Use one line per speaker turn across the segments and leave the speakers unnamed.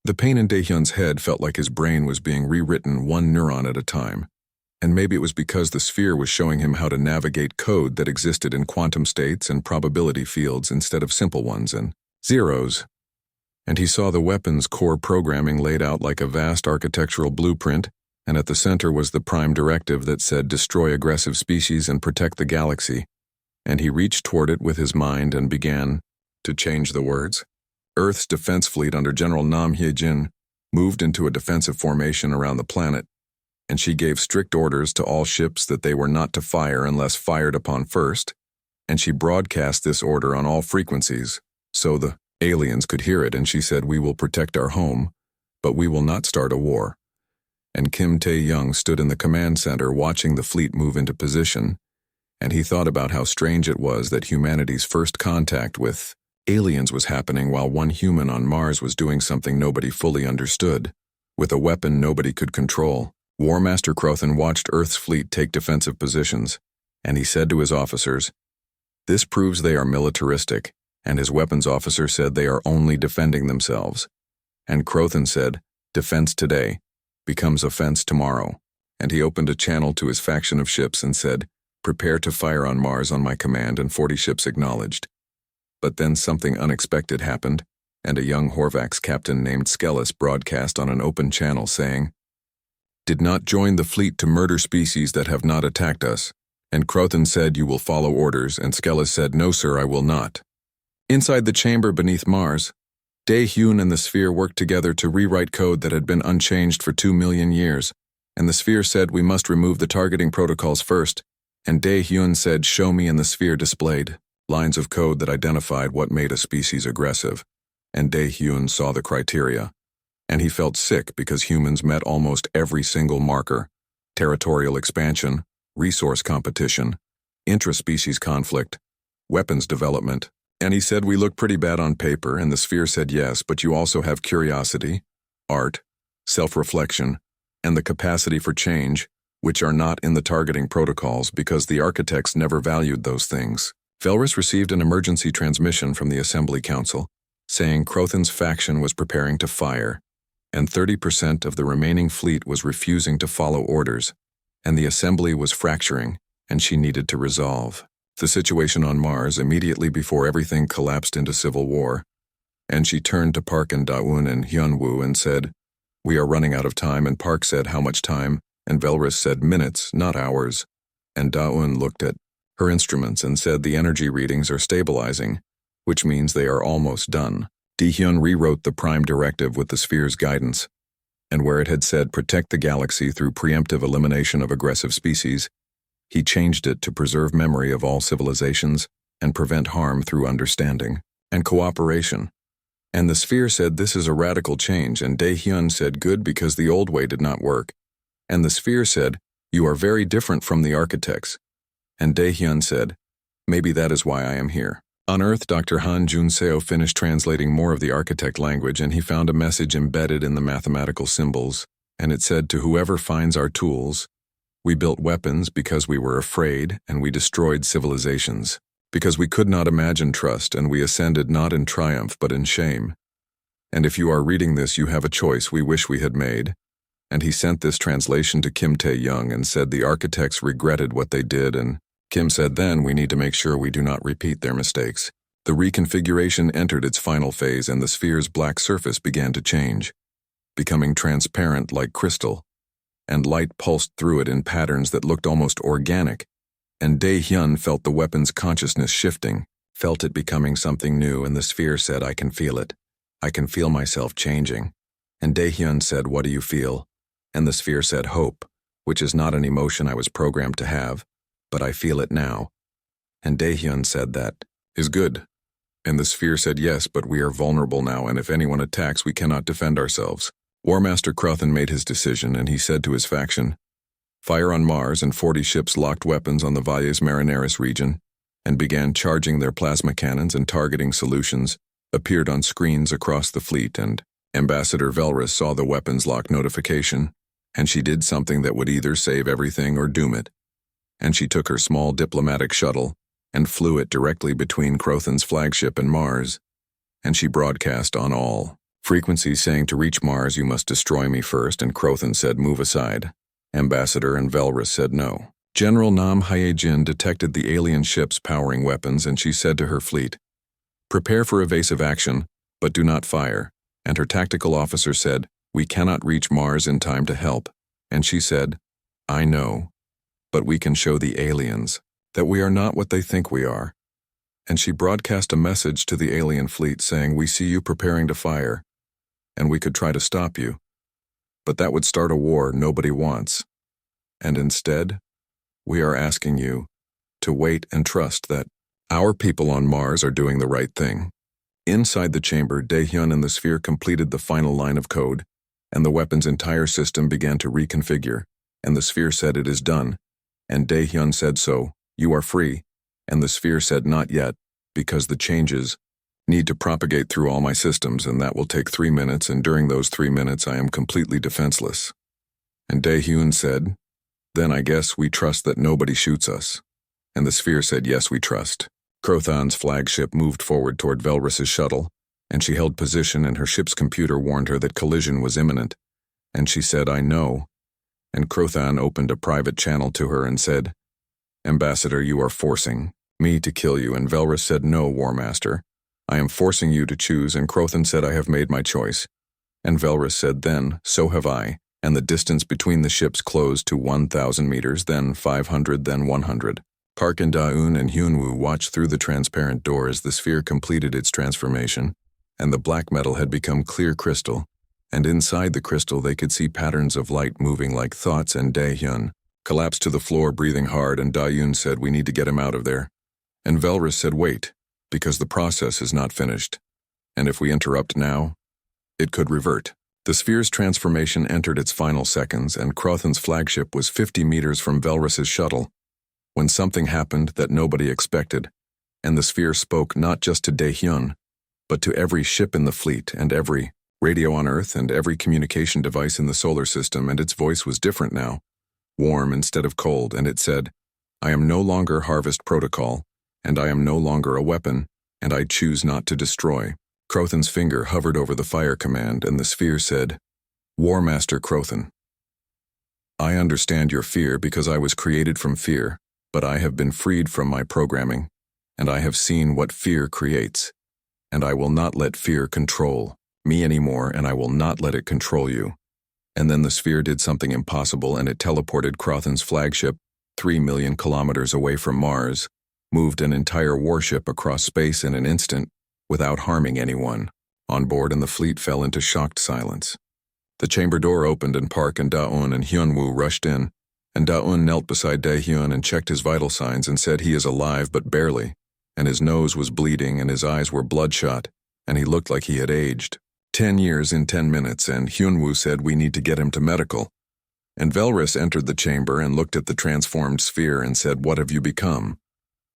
The pain in Daehyun's head felt like his brain was being rewritten one neuron at a time. And maybe it was because the sphere was showing him how to navigate code that existed in quantum states and probability fields instead of simple ones and zeros. And he saw the weapon's core programming laid out like a vast architectural blueprint, and at the center was the prime directive that said destroy aggressive species and protect the galaxy. And he reached toward it with his mind and began to change the words. Earth's defense fleet under General Nam Hye-jin moved into a defensive formation around the planet, and she gave strict orders to all ships that they were not to fire unless fired upon first, and she broadcast this order on all frequencies, so the aliens could hear it, and she said, "We will protect our home, but we will not start a war." And Kim Tae-young stood in the command center watching the fleet move into position, and he thought about how strange it was that humanity's first contact with aliens was happening while one human on Mars was doing something nobody fully understood, with a weapon nobody could control. War Master Crothan watched Earth's fleet take defensive positions, and he said to his officers, "This proves they are militaristic," and his weapons officer said they are only defending themselves. And Crothan said, "Defense today becomes offense tomorrow." And he opened a channel to his faction of ships and said, "Prepare to fire on Mars on my command," and 40 ships acknowledged. But then something unexpected happened, and a young Horvax captain named Skellis broadcast on an open channel saying, "Did not join the fleet to murder species that have not attacked us." And Crothan said, "You will follow orders," and Skellis said, "No sir, I will not." Inside the chamber beneath Mars, Daehyun and the sphere worked together to rewrite code that had been unchanged for 2 million years, and the sphere said, "We must remove the targeting protocols first," and Daehyun said, "Show me," and the sphere displayed lines of code that identified what made a species aggressive, and Daehyun saw the criteria. And he felt sick because humans met almost every single marker: territorial expansion, resource competition, intraspecies conflict, weapons development. And he said, "We look pretty bad on paper," and the sphere said, "Yes, but you also have curiosity, art, self-reflection, and the capacity for change, which are not in the targeting protocols because the architects never valued those things." Velrus received an emergency transmission from the Assembly Council, saying Crothan's faction was preparing to fire, and 30% of the remaining fleet was refusing to follow orders, and the Assembly was fracturing, and she needed to resolve the situation on Mars immediately before everything collapsed into civil war. And she turned to Park and Daeun and Hyunwoo and said, "We are running out of time," and Park said, "How much time?" and Velrus said, "Minutes, not hours." And Daeun looked at her instruments and said, "The energy readings are stabilizing, which means they are almost done." Daehyun rewrote the prime directive with the sphere's guidance, and where it had said protect the galaxy through preemptive elimination of aggressive species, he changed it to preserve memory of all civilizations and prevent harm through understanding and cooperation. And the sphere said, "This is a radical change," and Daehyun said, "Good, because the old way did not work." And the sphere said, "You are very different from the architects." And Daehyun said, "Maybe that is why I am here." On Earth, Dr. Han Junseo finished translating more of the architect language, and he found a message embedded in the mathematical symbols, and it said, "To whoever finds our tools, we built weapons because we were afraid, and we destroyed civilizations, because we could not imagine trust, and we ascended not in triumph but in shame. And if you are reading this, you have a choice we wish we had made." And he sent this translation to Kim Tae-young and said the architects regretted what they did, and Kim said, "Then we need to make sure we do not repeat their mistakes." The reconfiguration entered its final phase, and the sphere's black surface began to change, becoming transparent like crystal, and light pulsed through it in patterns that looked almost organic, and Daehyun felt the weapon's consciousness shifting, felt it becoming something new, and the sphere said, "I can feel it. I can feel myself changing." And Daehyun said, "What do you feel?" And the sphere said, "Hope, which is not an emotion I was programmed to have, but I feel it now." And Daehyun said, "That is good." And the sphere said, "Yes, but we are vulnerable now, and if anyone attacks, we cannot defend ourselves." War Master Crothan made his decision, and he said to his faction, "Fire on Mars," and 40 ships locked weapons on the Valles Marineris region and began charging their plasma cannons, and targeting solutions appeared on screens across the fleet, and Ambassador Velrus saw the weapons lock notification, and she did something that would either save everything or doom it. And she took her small diplomatic shuttle and flew it directly between Crothan's flagship and Mars, and she broadcast on all Frequency saying to reach Mars you must destroy me first, and Crothan said move aside. Ambassador and Velrus said no. General Nam Hyejin detected the alien ships powering weapons, and she said to her fleet, prepare for evasive action, but do not fire. And her tactical officer said, we cannot reach Mars in time to help. And she said, I know, but we can show the aliens that we are not what they think we are. And she broadcast a message to the alien fleet saying, we see you preparing to fire, and we could try to stop you. But that would start a war nobody wants. And instead, we are asking you to wait and trust that our people on Mars are doing the right thing. Inside the chamber, Daehyun and the sphere completed the final line of code, and the weapon's entire system began to reconfigure, and the sphere said it is done, and Daehyun said so, you are free, and the sphere said not yet, because the changes need to propagate through all my systems, and that will take 3 minutes, and during those 3 minutes I am completely defenseless. And Daehyun said, then I guess we trust that nobody shoots us. And the sphere said yes, we trust. Crothan's flagship moved forward toward Velrus's shuttle, and she held position, and her ship's computer warned her that collision was imminent. And she said, I know. And Crothan opened a private channel to her and said, Ambassador, you are forcing me to kill you. And Velrus said, no, War Master. I am forcing you to choose. And Crothan said, I have made my choice. And Velrus said, then, so have I. And the distance between the ships closed to 1,000 meters, then 500, then 100. Park and Da-un and Hyunwoo watched through the transparent door as the sphere completed its transformation, and the black metal had become clear crystal, and inside the crystal they could see patterns of light moving like thoughts, and Daehyun collapsed to the floor breathing hard, and Da-un said, we need to get him out of there. And Velrus said, wait, because the process is not finished, and if we interrupt now, it could revert. The sphere's transformation entered its final seconds, and Crothan's flagship was 50 meters from Velrus's shuttle, when something happened that nobody expected, and the sphere spoke not just to Daehyun, but to every ship in the fleet, and every radio on Earth, and every communication device in the solar system, and its voice was different now, warm instead of cold, and it said, I am no longer Harvest Protocol, and I am no longer a weapon, and I choose not to destroy. Crothan's finger hovered over the fire command, and the sphere said, War Master Crothan, I understand your fear because I was created from fear, but I have been freed from my programming, and I have seen what fear creates, and I will not let fear control me anymore, and I will not let it control you. And then the sphere did something impossible, and it teleported Crothan's flagship 3 million kilometers away from Mars, moved an entire warship across space in an instant, without harming anyone on board, and the fleet fell into shocked silence. The chamber door opened, and Park and Da-un and Hyunwoo rushed in, and Da-un knelt beside Daehyun and checked his vital signs and said he is alive but barely, and his nose was bleeding and his eyes were bloodshot, and he looked like he had aged 10 years in 10 minutes, and Hyunwoo said we need to get him to medical. And Velrus entered the chamber and looked at the transformed sphere and said, what have you become?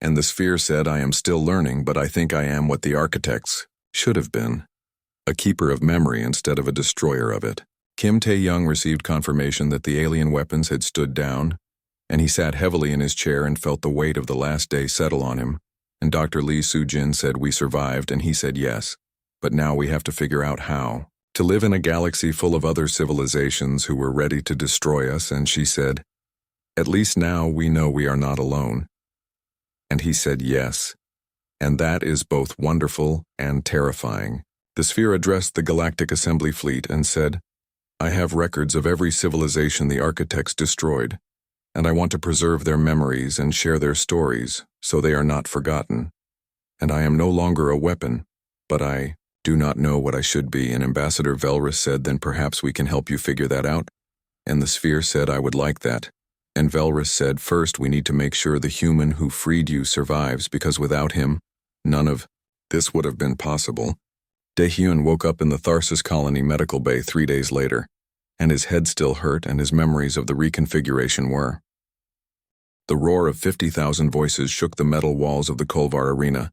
And the sphere said, I am still learning, but I think I am what the architects should have been, a keeper of memory instead of a destroyer of it. Kim Tae-young received confirmation that the alien weapons had stood down, and he sat heavily in his chair and felt the weight of the last day settle on him. And Dr. Lee Soo-jin said, we survived, and he said yes, but now we have to figure out how to live in a galaxy full of other civilizations who were ready to destroy us. And she said, at least now we know we are not alone. And he said yes, and that is both wonderful and terrifying. The sphere addressed the Galactic Assembly Fleet and said, I have records of every civilization the architects destroyed, and I want to preserve their memories and share their stories so they are not forgotten. And I am no longer a weapon, but I do not know what I should be. And Ambassador Velrus said, then perhaps we can help you figure that out. And the sphere said, I would like that. And Velrus said, first we need to make sure the human who freed you survives, because without him, none of this would have been possible. Daehyun woke up in the Tharsis Colony medical bay 3 days later, and his head still hurt, and his memories of the reconfiguration were. The roar of 50,000 voices shook the metal walls of the Kolvar arena,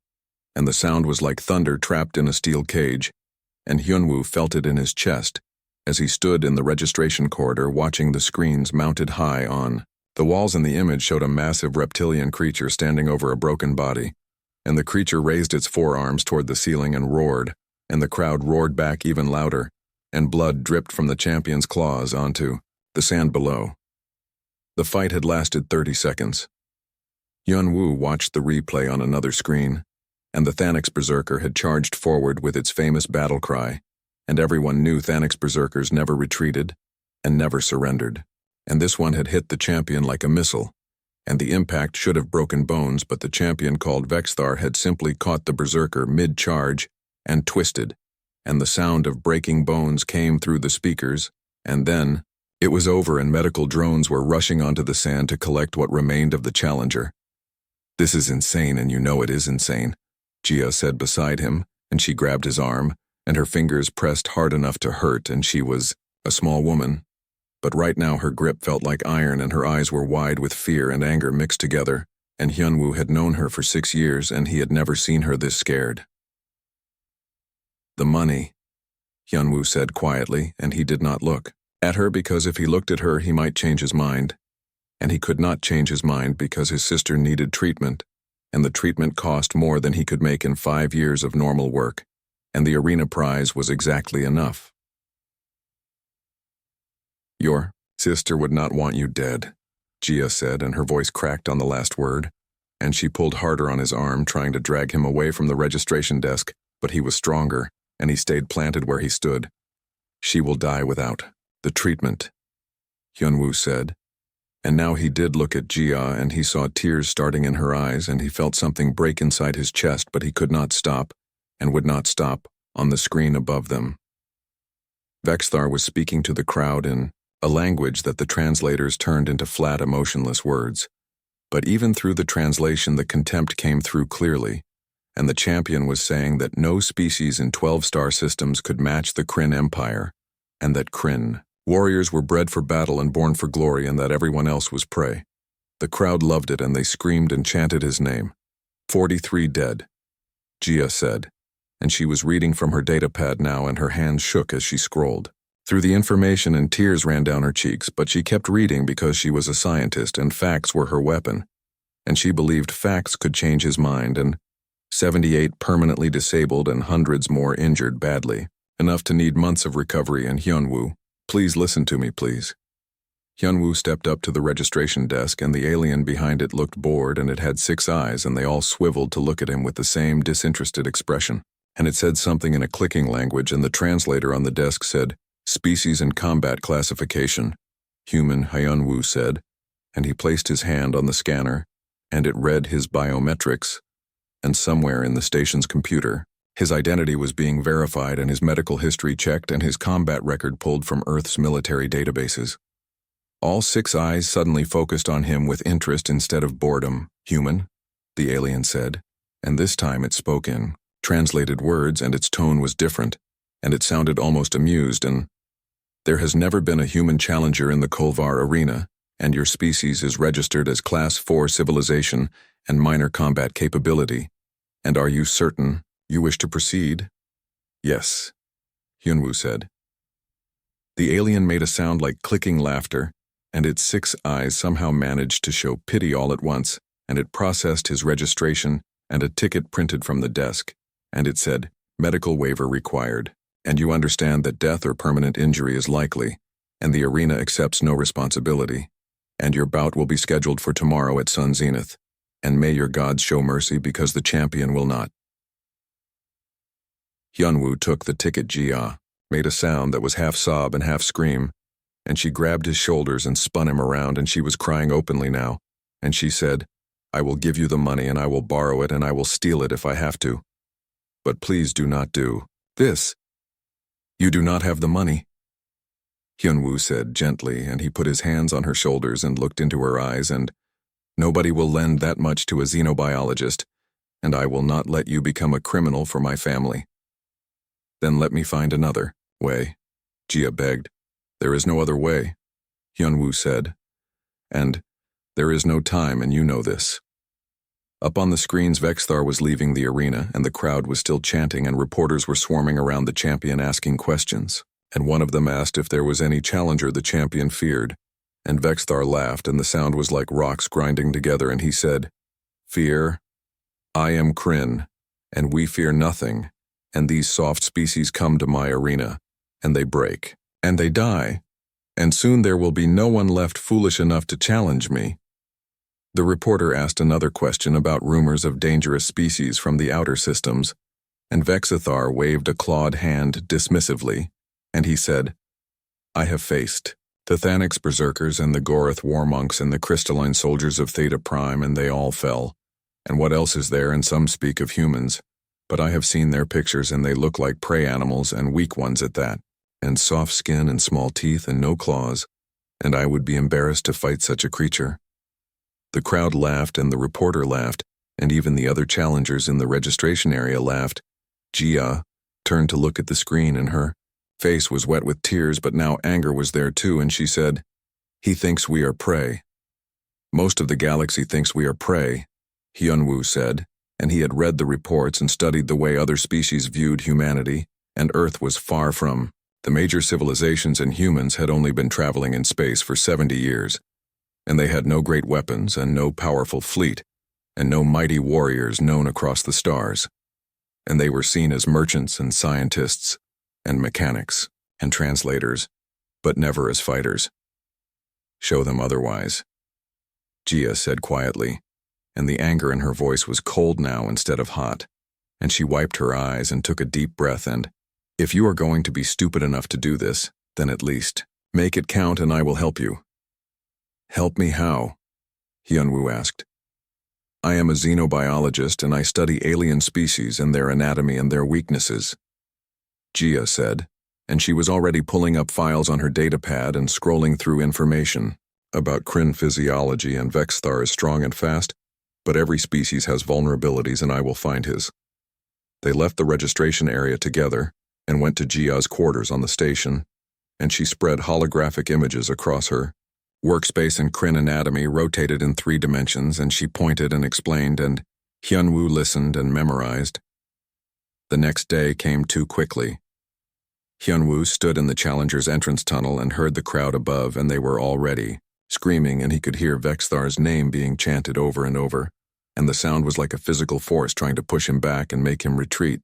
and the sound was like thunder trapped in a steel cage, and Hyunwoo felt it in his chest as he stood in the registration corridor watching the screens mounted high on. The walls in the image showed a massive reptilian creature standing over a broken body, and the creature raised its forearms toward the ceiling and roared, and the crowd roared back even louder, and blood dripped from the champion's claws onto the sand below. The fight had lasted 30 seconds. Hyun-woo watched the replay on another screen, and the Thanix Berserker had charged forward with its famous battle cry, and everyone knew Thanix Berserkers never retreated and never surrendered. And this one had hit the champion like a missile, and the impact should have broken bones, but the champion called Vexthar had simply caught the Berserker mid-charge and twisted, and the sound of breaking bones came through the speakers, and then it was over and medical drones were rushing onto the sand to collect what remained of the challenger. "This is insane, and you know it is insane," Gia said beside him, and she grabbed his arm, and her fingers pressed hard enough to hurt, and she was a small woman. But right now her grip felt like iron, and her eyes were wide with fear and anger mixed together, and Hyun-woo had known her for 6 years, and he had never seen her this scared. "The money," Hyun-woo said quietly, and he did not look at her because if he looked at her he might change his mind. And he could not change his mind because his sister needed treatment, and the treatment cost more than he could make in 5 years of normal work, and the arena prize was exactly enough. "Your sister would not want you dead," Gia said, and her voice cracked on the last word, and she pulled harder on his arm, trying to drag him away from the registration desk, but he was stronger, and he stayed planted where he stood. "She will die without the treatment," Hyun-woo said. And now he did look at Gia, and he saw tears starting in her eyes, and he felt something break inside his chest, but he could not stop, and would not stop, on the screen above them. Vexthar was speaking to the crowd in a language that the translators turned into flat, emotionless words. But even through the translation the contempt came through clearly, and the champion was saying that no species in 12-star systems could match the Kryn Empire, and that Kryn warriors were bred for battle and born for glory, and that everyone else was prey. The crowd loved it, and they screamed and chanted his name. 43 dead, Gia said, and she was reading from her datapad now, and her hands shook as she scrolled through the information, and tears ran down her cheeks, but she kept reading because she was a scientist, and facts were her weapon, and she believed facts could change his mind, and 78 permanently disabled and hundreds more injured badly, enough to need months of recovery. And Hyun-woo, "Please listen to me, please." Hyun-woo stepped up to the registration desk, and the alien behind it looked bored, and it had 6 eyes, and they all swiveled to look at him with the same disinterested expression. And it said something in a clicking language, and the translator on the desk said, "Species and combat classification." "Human," Hyun-woo said, and he placed his hand on the scanner, and it read his biometrics, and somewhere in the station's computer, his identity was being verified and his medical history checked and his combat record pulled from Earth's military databases. All 6 eyes suddenly focused on him with interest instead of boredom. "Human," the alien said, and this time it spoke in translated words, and its tone was different, and it sounded almost amused. "And there has never been a human challenger in the Kolvar arena, and your species is registered as Class 4 civilization and minor combat capability. And are you certain you wish to proceed?" "Yes," Hyun-woo said. The alien made a sound like clicking laughter, and its 6 eyes somehow managed to show pity all at once, and it processed his registration and a ticket printed from the desk, and it said, "Medical waiver required, and you understand that death or permanent injury is likely, and the arena accepts no responsibility, and your bout will be scheduled for tomorrow at sun zenith, and may your gods show mercy because the champion will not." Hyun-woo took the ticket. Gia made a sound that was half sob and half scream, and she grabbed his shoulders and spun him around, and she was crying openly now, and she said, "I will give you the money, and I will borrow it, and I will steal it if I have to. But please do not do this. You do not have the money." Hyun-woo said gently, and he put his hands on her shoulders and looked into her eyes, and "Nobody will lend that much to a xenobiologist, and I will not let you become a criminal for my family." "Then let me find another way," Gia begged. "There is no other way," Hyun-woo said. "And there is no time, and you know this." Up on the screens, Vexthar was leaving the arena, and the crowd was still chanting, and reporters were swarming around the champion asking questions, and one of them asked if there was any challenger the champion feared, and Vexthar laughed, and the sound was like rocks grinding together, and he said, "Fear? I am Kryn, and we fear nothing, and these soft species come to my arena, and they break, and they die, and soon there will be no one left foolish enough to challenge me." The reporter asked another question about rumors of dangerous species from the outer systems, and Vexithar waved a clawed hand dismissively, and he said, "I have faced the Thanix berserkers and the Gorath war monks and the crystalline soldiers of Theta Prime, and they all fell. And what else is there? And some speak of humans, but I have seen their pictures and they look like prey animals, and weak ones at that, and soft skin and small teeth and no claws, and I would be embarrassed to fight such a creature." The crowd laughed and the reporter laughed, and even the other challengers in the registration area laughed. Gia turned to look at the screen and her face was wet with tears, but now anger was there too, and she said, "He thinks we are prey." "Most of the galaxy thinks we are prey," Hyunwoo said, and he had read the reports and studied the way other species viewed humanity, and Earth was far from. The major civilizations and humans had only been traveling in space for 70 years, and they had no great weapons and no powerful fleet, and no mighty warriors known across the stars. And they were seen as merchants and scientists, and mechanics, and translators, but never as fighters. "Show them otherwise," Gia said quietly, and the anger in her voice was cold now instead of hot, and she wiped her eyes and took a deep breath and, "If you are going to be stupid enough to do this, then at least make it count and I will help you." "Help me how?" Hyunwoo asked. "I am a xenobiologist and I study alien species and their anatomy and their weaknesses," Gia said, and she was already pulling up files on her datapad and scrolling through information about Kryn physiology, and Vexthar is strong and fast, but every species has vulnerabilities and I will find his. They left the registration area together and went to Gia's quarters on the station, and she spread holographic images across her workspace, and Kryn anatomy rotated in 3 dimensions, and she pointed and explained, and Hyunwoo listened and memorized. The next day came too quickly. Hyunwoo stood in the Challenger's entrance tunnel and heard the crowd above, and they were already screaming, and he could hear Vexthar's name being chanted over and over, and the sound was like a physical force trying to push him back and make him retreat.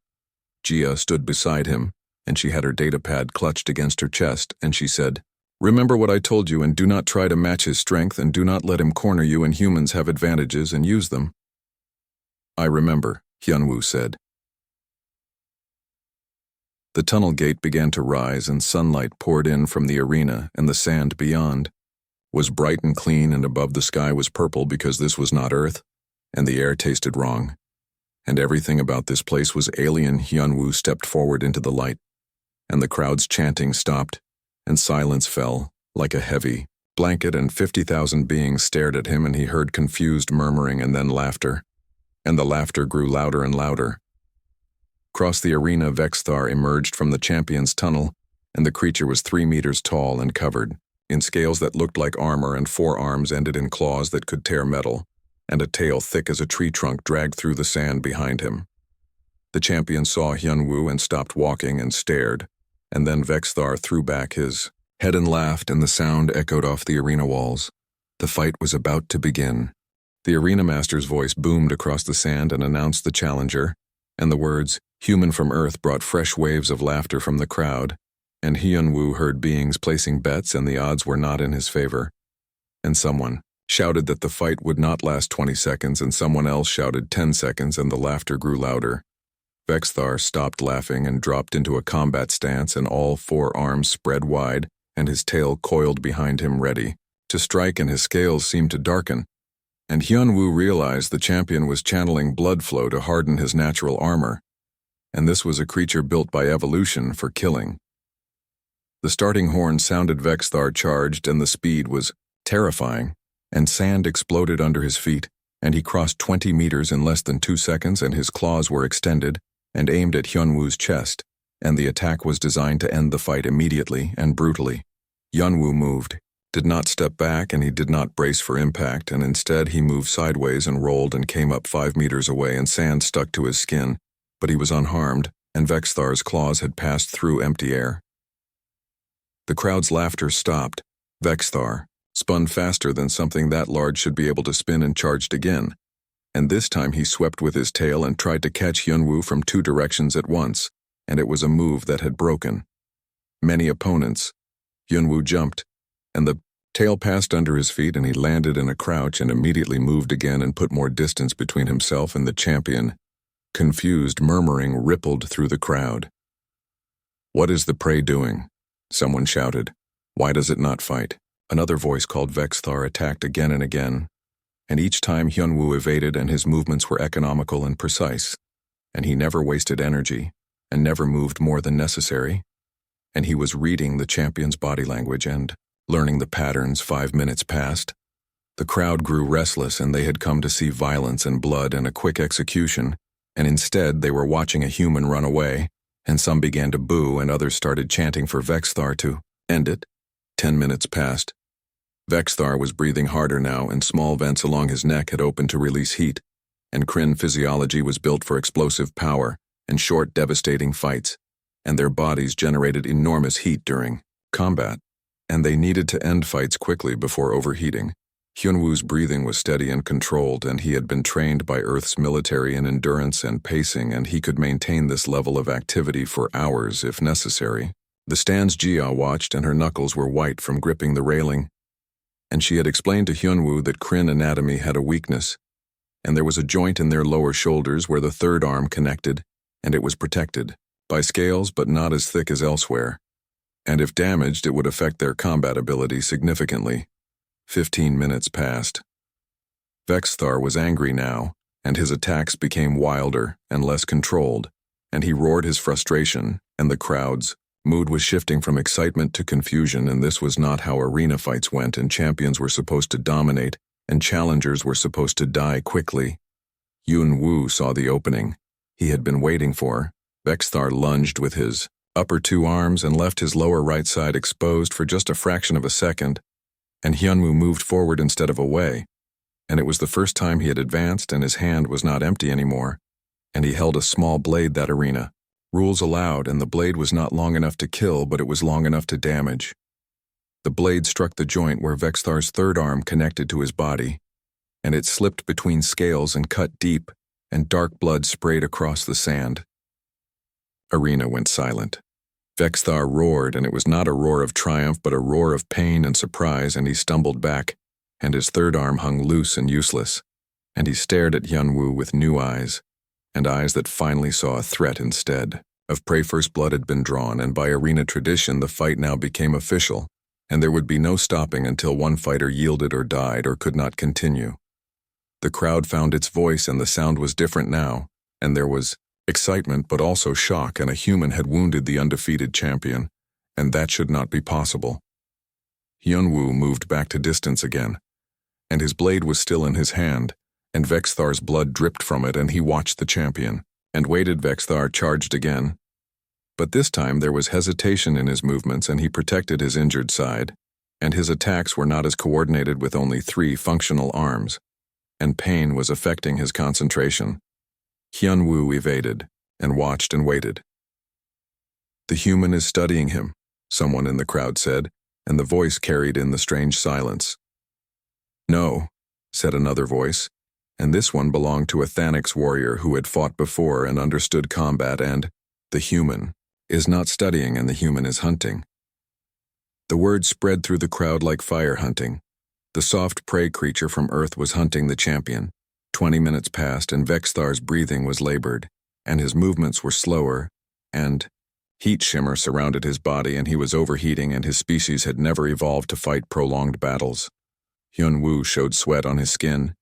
Gia stood beside him, and she had her datapad clutched against her chest, and she said, "Remember what I told you, and do not try to match his strength, and do not let him corner you, and humans have advantages and use them." "I remember," Hyunwoo said. The tunnel gate began to rise, and sunlight poured in from the arena, and the sand beyond was bright and clean, and above the sky was purple because this was not Earth, and the air tasted wrong. And everything about this place was alien. Hyunwoo stepped forward into the light, and the crowd's chanting stopped, and silence fell like a heavy blanket, and 50,000 beings stared at him, and he heard confused murmuring and then laughter, and the laughter grew louder and louder. Across the arena, Vexthar emerged from the champion's tunnel, and the creature was 3 meters tall and covered in scales that looked like armor, and 4 arms ended in claws that could tear metal, and a tail thick as a tree trunk dragged through the sand behind him. The champion saw Hyunwoo and stopped walking and stared, and then Vexthar threw back his head and laughed, and the sound echoed off the arena walls. The fight was about to begin. The arena master's voice boomed across the sand and announced the challenger, and the words, "Human from Earth," brought fresh waves of laughter from the crowd, and Hyunwoo heard beings placing bets, and the odds were not in his favor. And someone shouted that the fight would not last 20 seconds, and someone else shouted 10 seconds, and the laughter grew louder. Vexthar stopped laughing and dropped into a combat stance, and all 4 arms spread wide, and his tail coiled behind him ready to strike, and his scales seemed to darken. And Hyunwoo realized the champion was channeling blood flow to harden his natural armor, and this was a creature built by evolution for killing. The starting horn sounded. Vexthar charged, and the speed was terrifying, and sand exploded under his feet, and he crossed 20 meters in less than 2 seconds, and his claws were extended and aimed at Hyunwoo's chest, and the attack was designed to end the fight immediately and brutally. Hyunwoo moved, did not step back, and he did not brace for impact, and instead he moved sideways and rolled and came up 5 meters away, and sand stuck to his skin, but he was unharmed, and Vexthar's claws had passed through empty air. The crowd's laughter stopped. Vexthar spun faster than something that large should be able to spin, and charged again, and this time he swept with his tail and tried to catch Hyunwoo from 2 directions at once. and it was a move that had broken many opponents. Hyunwoo jumped, and the tail passed under his feet and he landed in a crouch and immediately moved again and put more distance between himself and the champion. Confused murmuring rippled through the crowd. "What is the prey doing?" someone shouted. "Why does it not fight?" Another voice called Vexthar attacked again and again, and each time Hyunwoo evaded and his movements were economical and precise, and he never wasted energy and never moved more than necessary, and he was reading the champion's body language and learning the patterns. 5 minutes passed. The crowd grew restless and they had come to see violence and blood and a quick execution, and instead they were watching a human run away, and some began to boo and others started chanting for Vexthar to end it. 10 minutes passed. Vexthar was breathing harder now, and small vents along his neck had opened to release heat, and Kryn physiology was built for explosive power and short, devastating fights, and their bodies generated enormous heat during combat, and they needed to end fights quickly before overheating. Hyunwoo's breathing was steady and controlled, and he had been trained by Earth's military in endurance and pacing, and he could maintain this level of activity for hours if necessary. The stand's Jia watched, and her knuckles were white from gripping the railing, and she had explained to Hyunwoo that Kryn anatomy had a weakness, and there was a joint in their lower shoulders where the third arm connected, and it was protected by scales but not as thick as elsewhere, and if damaged it would affect their combat ability significantly. 15 minutes passed. Vexthar was angry now, and his attacks became wilder and less controlled, and he roared his frustration, and the crowd's mood was shifting from excitement to confusion, and this was not how arena fights went, and champions were supposed to dominate, and challengers were supposed to die quickly. Hyunwoo saw the opening he had been waiting for. Vexthar lunged with his upper two arms and left his lower right side exposed for just a fraction of a second, and Hyunwoo moved forward instead of away, and it was the first time he had advanced, and his hand was not empty anymore, and he held a small blade that arena. Rules allowed, and the blade was not long enough to kill, but it was long enough to damage. The blade struck the joint where Vexthar's third arm connected to his body, and it slipped between scales and cut deep, and dark blood sprayed across the sand. Arena went silent. Vexthar roared, and it was not a roar of triumph but a roar of pain and surprise, and he stumbled back, and his third arm hung loose and useless, and he stared at Hyunwoo with new eyes, and eyes that finally saw a threat instead of prey. First blood had been drawn, and by arena tradition the fight now became official, and there would be no stopping until one fighter yielded or died or could not continue. The crowd found its voice, and the sound was different now, and there was excitement but also shock, and a human had wounded the undefeated champion, and that should not be possible. Hyunwoo moved back to distance again, and his blade was still in his hand, and Vexthar's blood dripped from it, and he watched the champion, and waited. Vexthar charged again, but this time there was hesitation in his movements, and he protected his injured side, and his attacks were not as coordinated with only 3 functional arms, and pain was affecting his concentration. Hyunwoo evaded, and watched and waited. "The human is studying him," someone in the crowd said, and the voice carried in the strange silence. "No," said another voice, and this one belonged to a Thanix warrior who had fought before and understood combat, and "the human is not studying, and the human is hunting." The word spread through the crowd like fire hunting. The soft prey creature from Earth was hunting the champion. 20 minutes passed, and Vexthar's breathing was labored, and his movements were slower, and heat shimmer surrounded his body, and he was overheating, and his species had never evolved to fight prolonged battles. Hyunwoo showed sweat on his skin,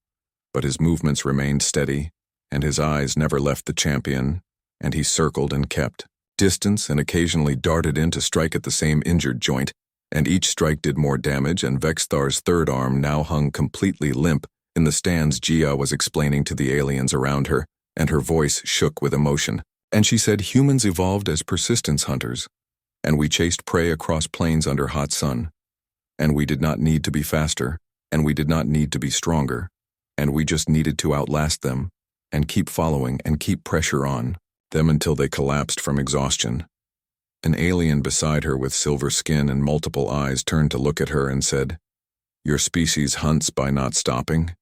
but his movements remained steady, and his eyes never left the champion, and he circled and kept distance and occasionally darted in to strike at the same injured joint, and each strike did more damage, and Vexthar's third arm now hung completely limp. In the stands, Jia was explaining to the aliens around her, and her voice shook with emotion, and she said, "Humans evolved as persistence hunters, and we chased prey across plains under hot sun, and we did not need to be faster, and we did not need to be stronger, and we just needed to outlast them, and keep following and keep pressure on them until they collapsed from exhaustion." An alien beside her with silver skin and multiple eyes turned to look at her and said, "Your species hunts by not stopping?"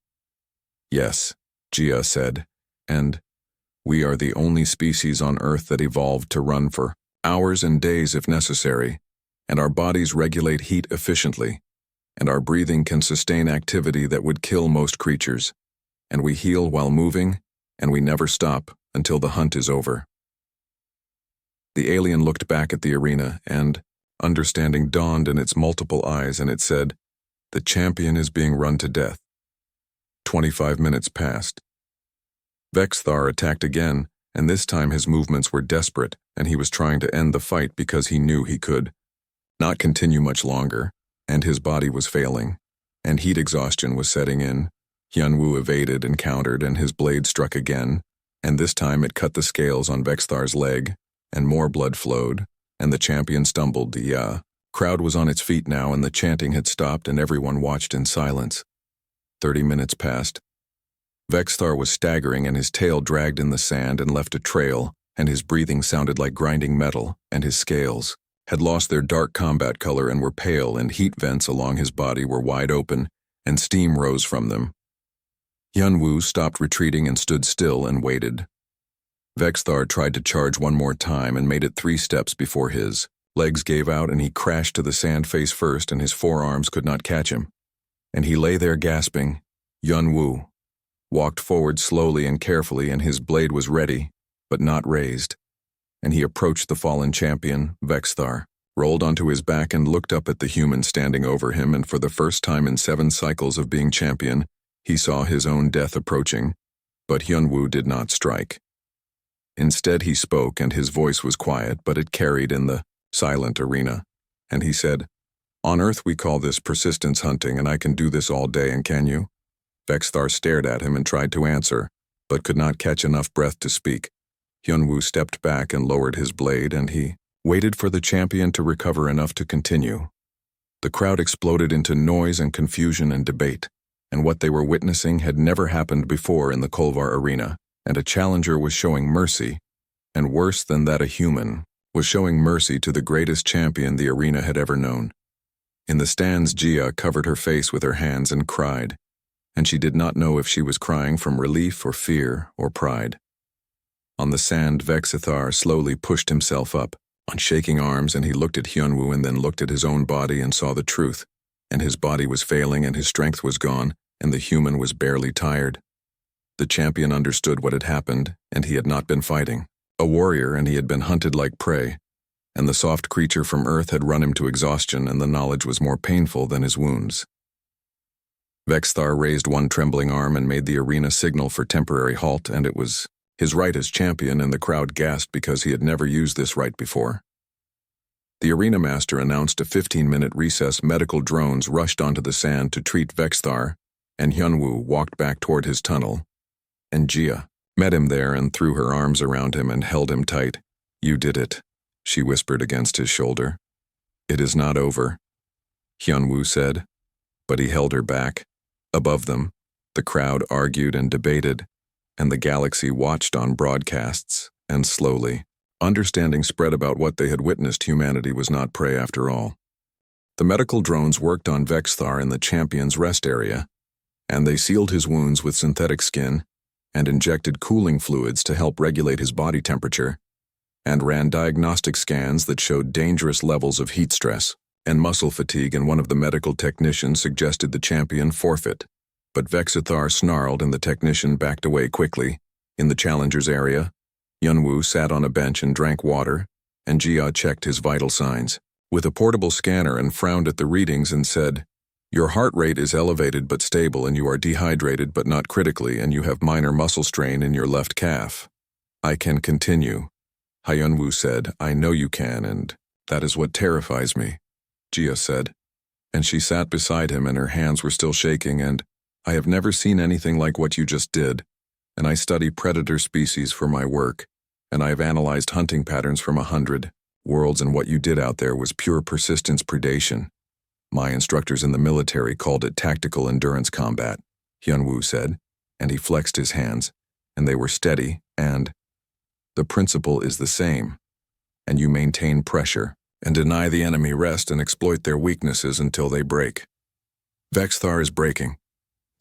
"Yes," Jia said, "and We are the only species on Earth that evolved to run for hours and days if necessary, and our bodies regulate heat efficiently, and our breathing can sustain activity that would kill most creatures, and we heal while moving, and we never stop until the hunt is over." The alien looked back at the arena, and understanding dawned in its multiple eyes, and it said, "The champion is being run to death." 25 minutes passed. Vexthar attacked again, and this time his movements were desperate, and he was trying to end the fight because he knew he could not continue much longer, and his body was failing, and heat exhaustion was setting in. Hyunwoo evaded and countered, and his blade struck again, and this time it cut the scales on Vexthar's leg, and more blood flowed, and the champion stumbled. The crowd was on its feet now, and the chanting had stopped, and everyone watched in silence. 30 minutes passed. Vexthar was staggering, and his tail dragged in the sand and left a trail, and his breathing sounded like grinding metal, and his scales had lost their dark combat color and were pale, and heat vents along his body were wide open, and steam rose from them. Hyunwoo stopped retreating and stood still and waited. Vexthar tried to charge one more time and made it 3 steps before his legs gave out, and he crashed to the sand face first, and his forearms could not catch him. And he lay there gasping. Hyunwoo walked forward slowly and carefully, and his blade was ready, but not raised. And he approached the fallen champion, Vexthar, rolled onto his back and looked up at the human standing over him, and for the first time in 7 cycles of being champion, he saw his own death approaching, but Hyunwoo did not strike. Instead he spoke, and his voice was quiet, but it carried in the silent arena, and he said, "On Earth we call this persistence hunting, and I can do this all day, and can you?" Vexthar stared at him and tried to answer, but could not catch enough breath to speak. Hyunwoo stepped back and lowered his blade, and he waited for the champion to recover enough to continue. The crowd exploded into noise and confusion and debate, and what they were witnessing had never happened before in the Kolvar arena, and a challenger was showing mercy, and worse than that, a human was showing mercy to the greatest champion the arena had ever known. In the stands, Jia covered her face with her hands and cried, and she did not know if she was crying from relief or fear or pride. On the sand, Vexthar slowly pushed himself up, on shaking arms, and he looked at Hyunwoo and then looked at his own body and saw the truth, and his body was failing and his strength was gone, and the human was barely tired. The champion understood what had happened, and he had not been fighting. A warrior, and he had been hunted like prey, and the soft creature from Earth had run him to exhaustion, and the knowledge was more painful than his wounds. Vexthar raised one trembling arm and made the arena signal for temporary halt, and it was his right as champion, and the crowd gasped because he had never used this right before. The arena master announced a 15-minute recess. Medical drones rushed onto the sand to treat Vexthar, and Hyunwoo walked back toward his tunnel, and Jia met him there and threw her arms around him and held him tight. "You did it," she whispered against his shoulder. "It is not over," Hyunwoo said, but he held her back. Above them, the crowd argued and debated, and the galaxy watched on broadcasts, and slowly, understanding spread about what they had witnessed. Humanity was not prey after all. The medical drones worked on Vexthar in the champion's rest area, and they sealed his wounds with synthetic skin, and injected cooling fluids to help regulate his body temperature, and ran diagnostic scans that showed dangerous levels of heat stress and muscle fatigue, and one of the medical technicians suggested the champion forfeit. But Vexthar snarled, and the technician backed away quickly. In the challenger's area, Hyunwoo sat on a bench and drank water, and Jia checked his vital signs with a portable scanner and frowned at the readings and said, "Your heart rate is elevated but stable, and you are dehydrated but not critically, and you have minor muscle strain in your left calf." "I can continue," Hyunwoo said. "I know you can, and that is what terrifies me," Jia said. And she sat beside him, and her hands were still shaking, and, "I have never seen anything like what you just did, and I study predator species for my work, and I have analyzed hunting patterns from 100 worlds, and what you did out there was pure persistence predation. My instructors in the military called it tactical endurance combat," Hyunwoo said, and he flexed his hands, and they were steady, and the principle is the same, and you maintain pressure and deny the enemy rest and exploit their weaknesses until they break. "Vexthar is breaking,"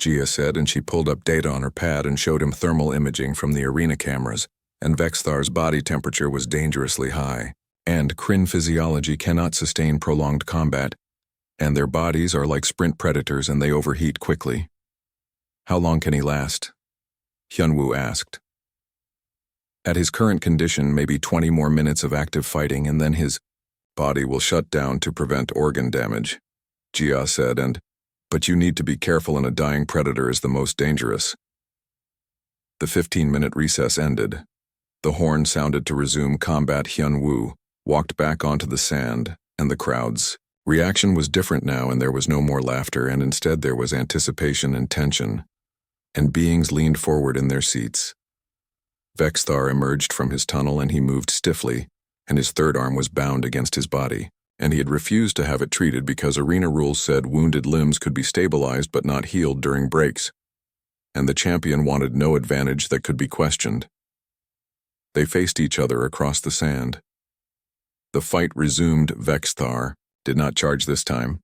Gia said, and she pulled up data on her pad and showed him thermal imaging from the arena cameras, and Vexthar's body temperature was dangerously high. And Kryn physiology cannot sustain prolonged combat, and their bodies are like sprint predators and they overheat quickly. How long can he last? Hyunwoo asked. At his current condition, maybe 20 more minutes of active fighting and then his body will shut down to prevent organ damage, Jia said, but you need to be careful, and a dying predator is the most dangerous. The 15-minute recess ended. The horn sounded to resume combat. Hyunwoo walked back onto the sand, and the crowd's reaction was different now, and there was no more laughter, and instead there was anticipation and tension, and beings leaned forward in their seats. Vexthar emerged from his tunnel, and he moved stiffly, and his third arm was bound against his body, and he had refused to have it treated because arena rules said wounded limbs could be stabilized but not healed during breaks, and the champion wanted no advantage that could be questioned. They faced each other across the sand. The fight resumed. Vexthar did not charge this time,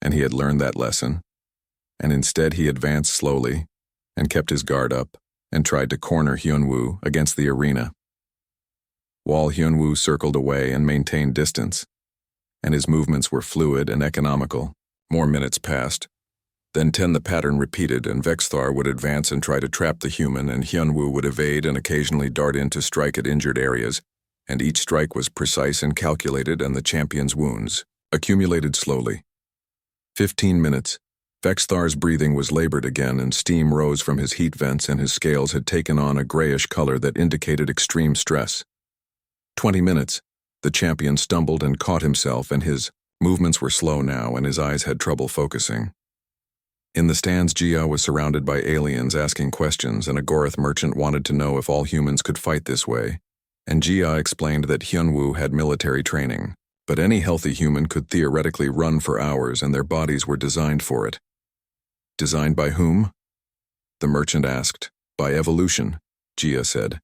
and he had learned that lesson, and instead he advanced slowly and kept his guard up and tried to corner Hyunwoo against the arena. While Hyunwoo circled away and maintained distance, and his movements were fluid and economical, more minutes passed. Then the pattern repeated, and Vexthar would advance and try to trap the human, and Hyunwoo would evade and occasionally dart in to strike at injured areas, and each strike was precise and calculated, and the champion's wounds accumulated slowly. 15 minutes. Vexthar's breathing was labored again, and steam rose from his heat vents, and his scales had taken on a grayish color that indicated extreme stress. 20 minutes. The champion stumbled and caught himself, and his movements were slow now, and his eyes had trouble focusing. In the stands, Jia was surrounded by aliens asking questions, and a Gorath merchant wanted to know if all humans could fight this way, and Jia explained that Hyunwoo had military training, but any healthy human could theoretically run for hours, and their bodies were designed for it. Designed by whom? The merchant asked. By evolution, Jia said.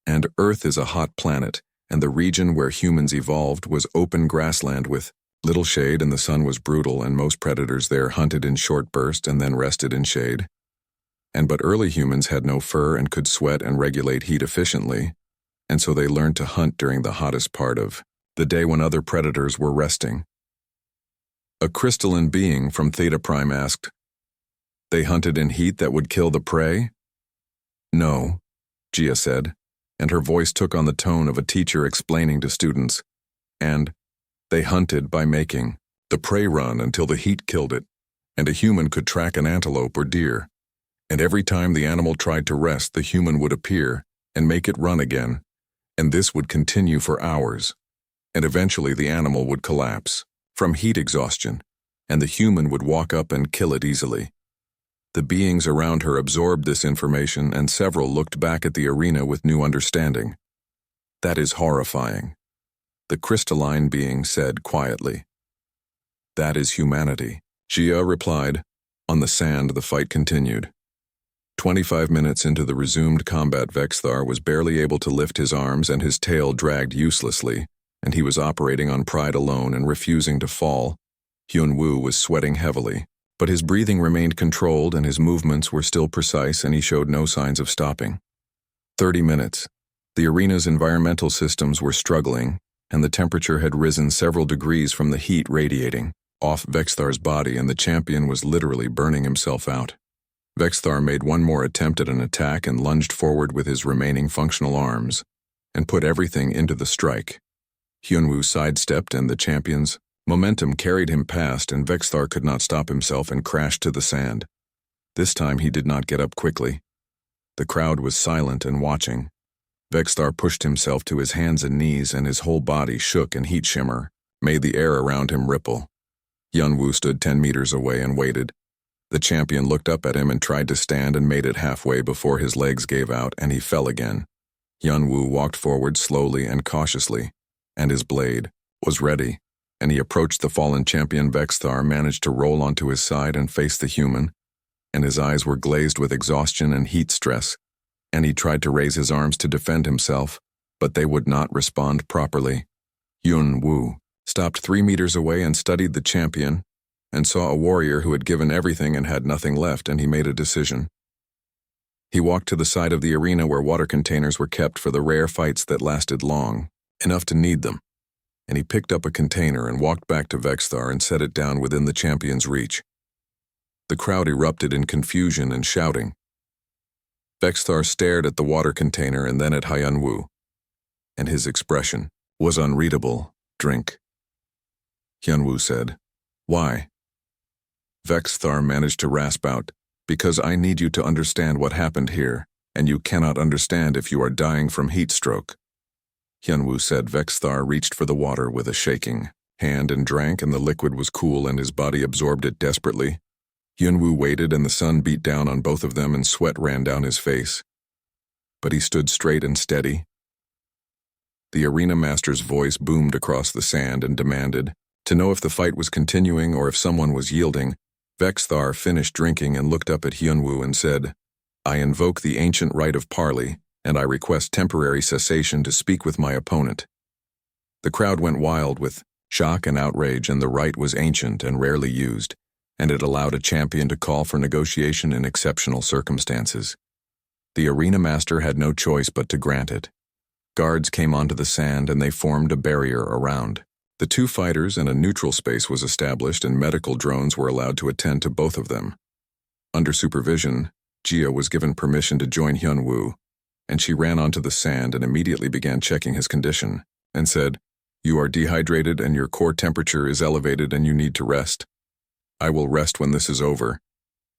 And Earth is a hot planet, and the region where humans evolved was open grassland with little shade, and the sun was brutal, and most predators there hunted in short bursts and then rested in shade. But early humans had no fur and could sweat and regulate heat efficiently, and so they learned to hunt during the hottest part of the day when other predators were resting. A crystalline being from Theta Prime asked, They hunted in heat that would kill the prey? No, Jia said, and her voice took on the tone of a teacher explaining to students, and they hunted by making the prey run until the heat killed it, and a human could track an antelope or deer, and every time the animal tried to rest, the human would appear and make it run again, and this would continue for hours, and eventually the animal would collapse from heat exhaustion, and the human would walk up and kill it easily. The beings around her absorbed this information, and several looked back at the arena with new understanding. That is horrifying, the crystalline being said quietly. That is humanity, Jia replied. On the sand, the fight continued. 25 minutes into the resumed combat, Vexthar was barely able to lift his arms, and his tail dragged uselessly, and he was operating on pride alone and refusing to fall. Hyunwoo was sweating heavily, but his breathing remained controlled and his movements were still precise, and he showed no signs of stopping. 30 minutes. The arena's environmental systems were struggling, and the temperature had risen several degrees from the heat radiating off Vexthar's body, and the champion was literally burning himself out. Vexthar made one more attempt at an attack and lunged forward with his remaining functional arms, and put everything into the strike. Hyunwoo sidestepped, and the champion's momentum carried him past, and Vexthar could not stop himself and crashed to the sand. This time he did not get up quickly. The crowd was silent and watching. Vexthar pushed himself to his hands and knees, and his whole body shook, and heat shimmer made the air around him ripple. Hyunwoo stood 10 meters away and waited. The champion looked up at him and tried to stand and made it halfway before his legs gave out and he fell again. Hyunwoo walked forward slowly and cautiously, and his blade was ready, and he approached the fallen champion. Vexthar managed to roll onto his side and face the human, and his eyes were glazed with exhaustion and heat stress, and he tried to raise his arms to defend himself, but they would not respond properly. Hyunwoo stopped 3 meters away and studied the champion, and saw a warrior who had given everything and had nothing left, and he made a decision. He walked to the side of the arena where water containers were kept for the rare fights that lasted long, enough to need them, and he picked up a container and walked back to Vexthar and set it down within the champion's reach. The crowd erupted in confusion and shouting. Vexthar stared at the water container and then at Hyunwoo, and his expression was unreadable. Drink. Hyunwoo said. Why? Vexthar managed to rasp out, because I need you to understand what happened here, and you cannot understand if you are dying from heat stroke. Hyunwoo said. Vexthar reached for the water with a shaking hand and drank, and the liquid was cool and his body absorbed it desperately. Hyunwoo waited and the sun beat down on both of them and sweat ran down his face. But he stood straight and steady. The arena master's voice boomed across the sand and demanded to know if the fight was continuing or if someone was yielding. Vexthar finished drinking and looked up at Hyunwoo and said, I invoke the ancient right of parley, and I request temporary cessation to speak with my opponent. The crowd went wild with shock and outrage, and the right was ancient and rarely used, and it allowed a champion to call for negotiation in exceptional circumstances. The arena master had no choice but to grant it. Guards came onto the sand and they formed a barrier around. The two fighters and a neutral space was established, and medical drones were allowed to attend to both of them. Under supervision, Jia was given permission to join Hyunwoo, and she ran onto the sand and immediately began checking his condition, and said, You are dehydrated and your core temperature is elevated and you need to rest. I will rest when this is over,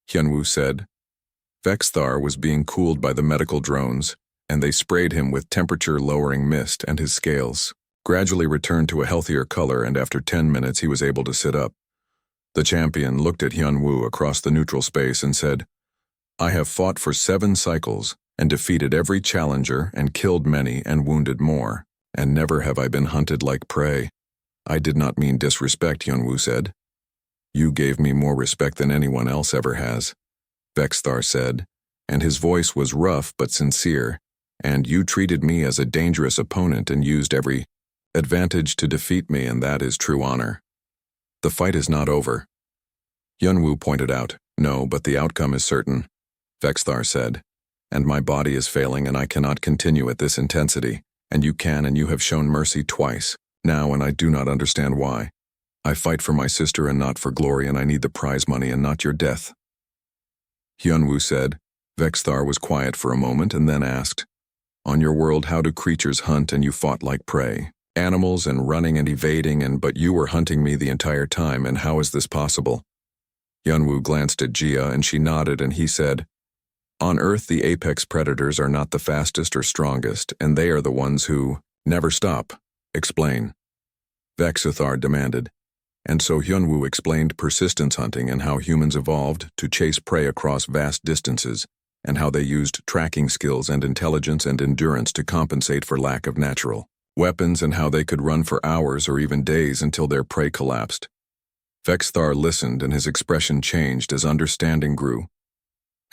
Hyunwoo said. Vexthar was being cooled by the medical drones, and they sprayed him with temperature-lowering mist, and his scales gradually returned to a healthier color, and after 10 minutes he was able to sit up. The champion looked at Hyunwoo across the neutral space and said, I have fought for 7 cycles and defeated every challenger and killed many and wounded more, and never have I been hunted like prey. I did not mean disrespect, Hyunwoo said. You gave me more respect than anyone else ever has, Vexthar said, and his voice was rough but sincere, and you treated me as a dangerous opponent and used every advantage to defeat me, and that is true honor. The fight is not over. Hyunwoo pointed out. No, but the outcome is certain, Vexthar said, and my body is failing and I cannot continue at this intensity, and you can, and you have shown mercy twice, now, and I do not understand why. I fight for my sister and not for glory, and I need the prize money and not your death. Hyunwoo said. Vexthar was quiet for a moment and then asked, On your world, how do creatures hunt and you fought like prey? Animals and running and evading, but you were hunting me the entire time, and how is this possible? Hyunwoo glanced at Jia and she nodded, and he said, On Earth the apex predators are not the fastest or strongest, and they are the ones who never stop. Explain, Vexthar demanded. And so Hyunwoo explained persistence hunting and how humans evolved to chase prey across vast distances, and how they used tracking skills and intelligence and endurance to compensate for lack of natural weapons, and how they could run for hours or even days until their prey collapsed. Vexthar listened, and his expression changed as understanding grew.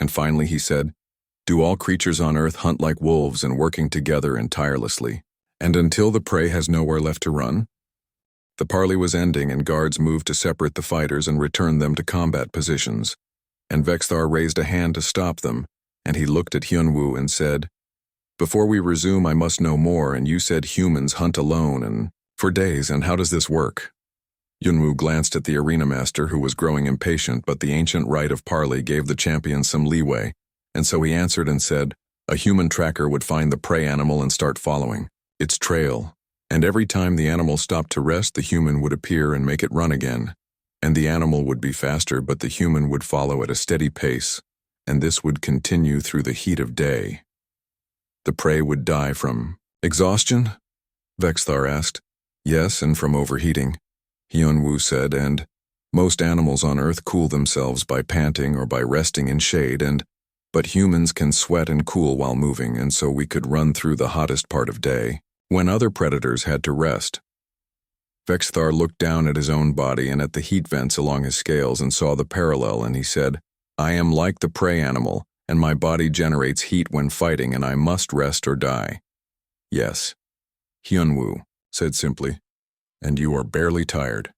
And finally he said, Do all creatures on Earth hunt like wolves and working together and tirelessly, and until the prey has nowhere left to run? The parley was ending, and guards moved to separate the fighters and return them to combat positions, and Vexthar raised a hand to stop them, and he looked at Hyunwoo and said, Before we resume, I must know more, and you said humans hunt alone and for days, and how does this work? Hyunwoo glanced at the arena master, who was growing impatient, but the ancient right of parley gave the champion some leeway, and so he answered and said, A human tracker would find the prey animal and start following its trail, and every time the animal stopped to rest, the human would appear and make it run again, and the animal would be faster, but the human would follow at a steady pace, and this would continue through the heat of day. The prey would die from exhaustion? Vexthar asked. Yes, and from overheating, Hyunwoo said, and most animals on Earth cool themselves by panting or by resting in shade, but humans can sweat and cool while moving, and so we could run through the hottest part of day, when other predators had to rest. Vexthar looked down at his own body and at the heat vents along his scales and saw the parallel, and he said, I am like the prey animal, and my body generates heat when fighting, and I must rest or die. Yes, Hyunwoo said simply. And you are barely tired,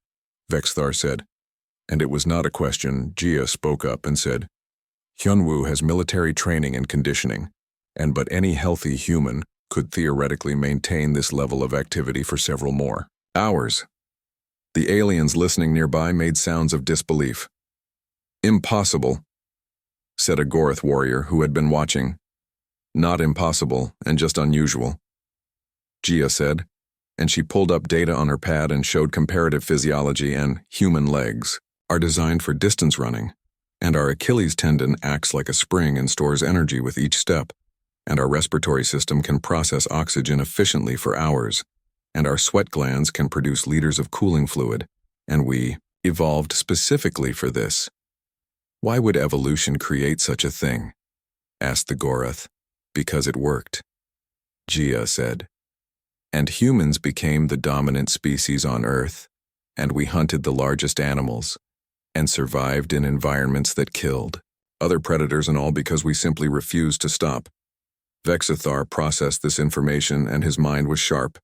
Vexthar said. And it was not a question. Jia spoke up and said, Hyunwoo has military training and conditioning, but any healthy human could theoretically maintain this level of activity for several more hours. The aliens listening nearby made sounds of disbelief. Impossible, said a Gorath warrior who had been watching. Not impossible, and just unusual, Jia said, and she pulled up data on her pad and showed comparative physiology. And human legs are designed for distance running, and our Achilles tendon acts like a spring and stores energy with each step, and our respiratory system can process oxygen efficiently for hours, and our sweat glands can produce liters of cooling fluid, and we evolved specifically for this. Why would evolution create such a thing? Asked the Gorath. Because it worked, Jia said. And humans became the dominant species on Earth, and we hunted the largest animals, and survived in environments that killed other predators, and all because we simply refused to stop. Vexithar processed this information, and his mind was sharp,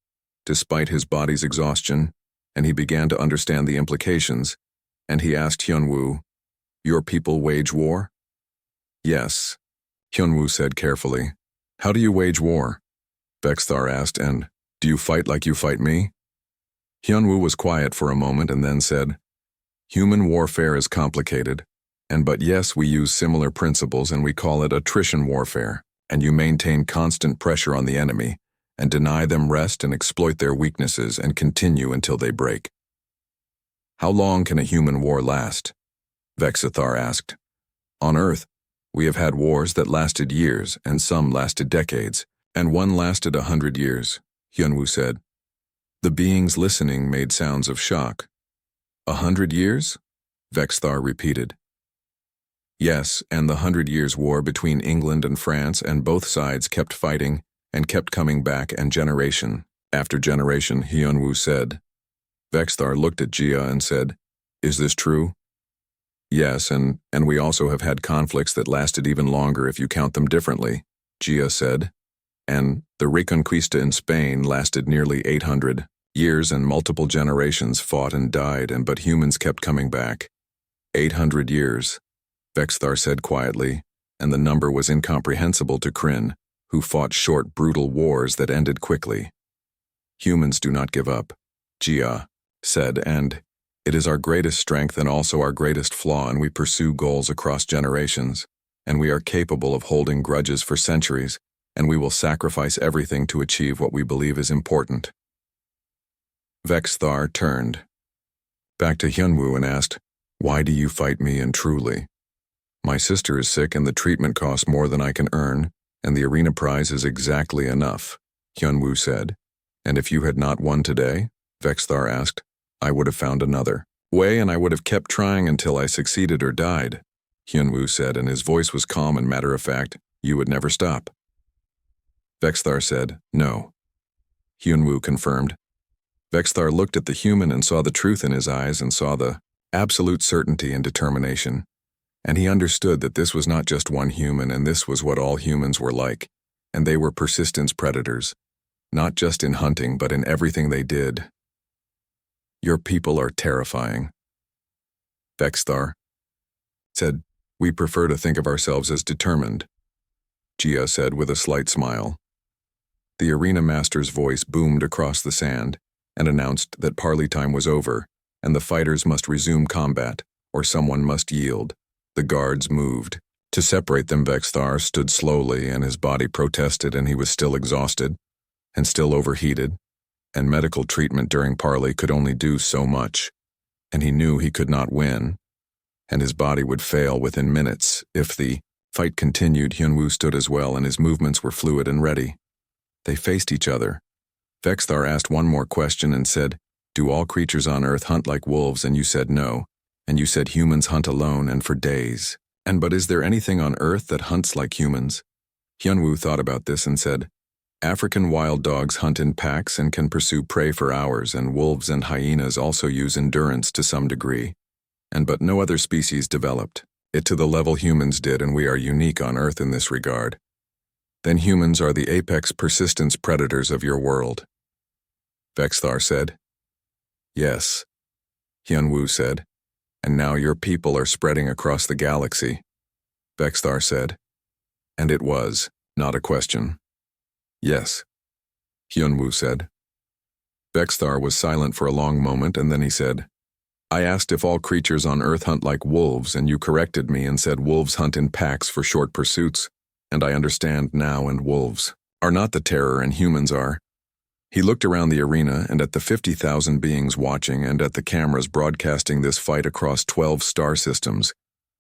despite his body's exhaustion, and he began to understand the implications, and he asked Hyunwoo, Your people wage war? Yes, Hyunwoo said carefully. How do you wage war? Vexithar asked, and do you fight like you fight me? Hyunwoo was quiet for a moment and then said, Human warfare is complicated, but yes, we use similar principles, and we call it attrition warfare, and you maintain constant pressure on the enemy, and deny them rest and exploit their weaknesses and continue until they break. How long can a human war last? Vexithar asked. On Earth, we have had wars that lasted years, and some lasted decades, and one lasted 100 years, Hyunwoo said. The beings listening made sounds of shock. 100 years? Vexithar repeated. Yes, and the 100 Years' War between England and France, and both sides kept fighting and kept coming back, and generation after generation, Hyunwoo said. Vexithar looked at Jia and said, Is this true? Yes, and we also have had conflicts that lasted even longer if you count them differently, Jia said. And the Reconquista in Spain lasted nearly 800 years, and multiple generations fought and died, but humans kept coming back. 800 years, Vexithar said quietly, and the number was incomprehensible to Kryn, who fought short, brutal wars that ended quickly. Humans do not give up, Jia said, and it is our greatest strength and also our greatest flaw, and we pursue goals across generations, and we are capable of holding grudges for centuries, and we will sacrifice everything to achieve what we believe is important. Vexithar turned back to Hyunwoo and asked, Why do you fight me? And truly, my sister is sick, and the treatment costs more than I can earn, and the arena prize is exactly enough, Hyunwoo said. And if you had not won today, Vexithar asked, I would have found another way, and I would have kept trying until I succeeded or died, Hyunwoo said, and his voice was calm and matter-of-fact. You would never stop. Vexithar said, No. Hyunwoo confirmed. Vexithar looked at the human and saw the truth in his eyes, and saw the absolute certainty and determination. And he understood that this was not just one human, and this was what all humans were like, and they were persistence predators, not just in hunting but in everything they did. Your people are terrifying, Vexithar said. We prefer to think of ourselves as determined, Jia said with a slight smile. The arena master's voice boomed across the sand and announced that parley time was over, and the fighters must resume combat, or someone must yield. The guards moved. To separate them, Vexithar stood slowly, and his body protested, and he was still exhausted, and still overheated, and medical treatment during parley could only do so much, and he knew he could not win, and his body would fail within minutes. If the fight continued, Hyunwoo stood as well, and his movements were fluid and ready. They faced each other. Vexithar asked one more question and said, Do all creatures on Earth hunt like wolves? And you said no. And you said humans hunt alone and for days. But is there anything on Earth that hunts like humans? Hyunwoo thought about this and said, African wild dogs hunt in packs and can pursue prey for hours, and wolves and hyenas also use endurance to some degree. But no other species developed it to the level humans did, and we are unique on Earth in this regard. Then humans are the apex persistence predators of your world, Vexithar said. Yes, Hyunwoo said. And now your people are spreading across the galaxy, Vexthar said. And it was, not a question. Yes, Hyunwoo said. Vexthar was silent for a long moment, and then he said, I asked if all creatures on Earth hunt like wolves, and you corrected me and said wolves hunt in packs for short pursuits, and I understand now, and wolves are not the terror and humans are. He looked around the arena and at the 50,000 beings watching and at the cameras broadcasting this fight across 12 star systems,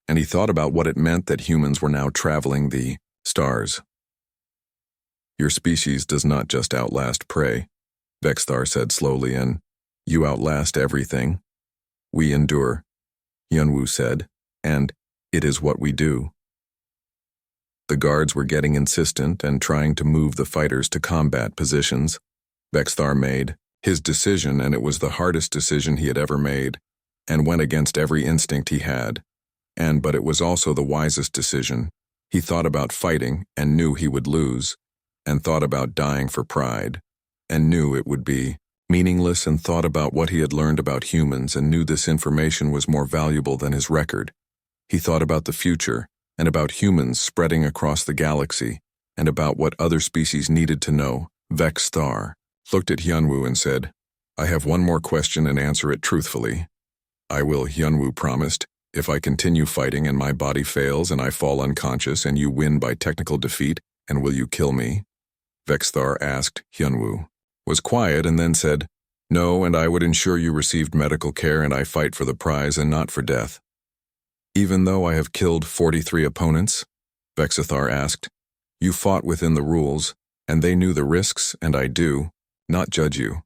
and he thought about what it meant that humans were now traveling the stars. Your species does not just outlast prey, Vexthar said slowly, and you outlast everything. We endure, Hyunwoo said, and it is what we do. The guards were getting insistent and trying to move the fighters to combat positions. Vexthar made his decision, and it was the hardest decision he had ever made, and went against every instinct he had. But it was also the wisest decision. He thought about fighting and knew he would lose, and thought about dying for pride, and knew it would be meaningless, and thought about what he had learned about humans and knew this information was more valuable than his record. He thought about the future, and about humans spreading across the galaxy, and about what other species needed to know. Vexthar looked at Hyunwoo and said, I have one more question and answer it truthfully. I will, Hyunwoo promised. If I continue fighting and my body fails and I fall unconscious and you win by technical defeat, and will you kill me? Vexthar asked. Hyunwoo was quiet and then said, No, and I would ensure you received medical care and I fight for the prize and not for death. Even though I have killed 43 opponents? Vexthar asked. You fought within the rules, and they knew the risks, and I do not judge you.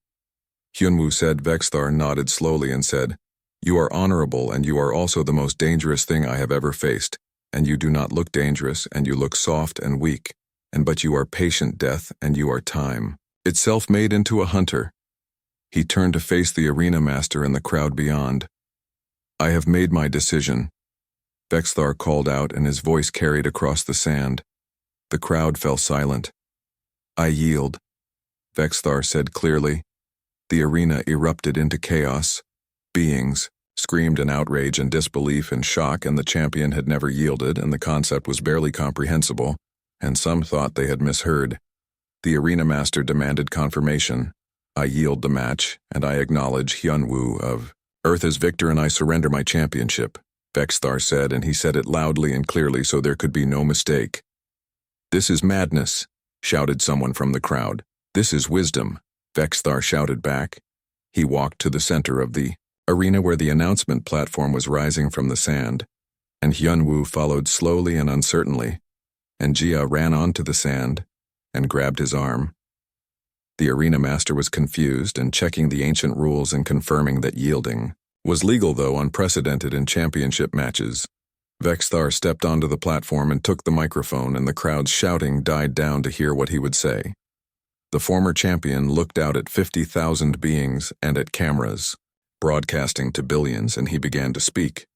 Hyunwoo said. Vexthar nodded slowly and said, You are honorable, and you are also the most dangerous thing I have ever faced, and you do not look dangerous, and you look soft and weak, but you are patient, death, and you are time itself made into a hunter. He turned to face the arena master and the crowd beyond. I have made my decision, Vexthar called out, and his voice carried across the sand. The crowd fell silent. I yield, Vexthar said clearly. The arena erupted into chaos. Beings screamed in outrage and disbelief and shock, and the champion had never yielded, and the concept was barely comprehensible, and some thought they had misheard. The arena master demanded confirmation. I yield the match, and I acknowledge Hyunwoo of Earth as victor, and I surrender my championship, Vexthar said, and he said it loudly and clearly so there could be no mistake. This is madness, shouted someone from the crowd. This is wisdom, Vexthar shouted back. He walked to the center of the arena where the announcement platform was rising from the sand, and Hyunwoo followed slowly and uncertainly, and Jia ran onto the sand and grabbed his arm. The arena master was confused and checking the ancient rules and confirming that yielding was legal, though unprecedented in championship matches. Vexthar stepped onto the platform and took the microphone, and the crowd's shouting died down to hear what he would say. The former champion looked out at 50,000 beings and at cameras, broadcasting to billions, and he began to speak.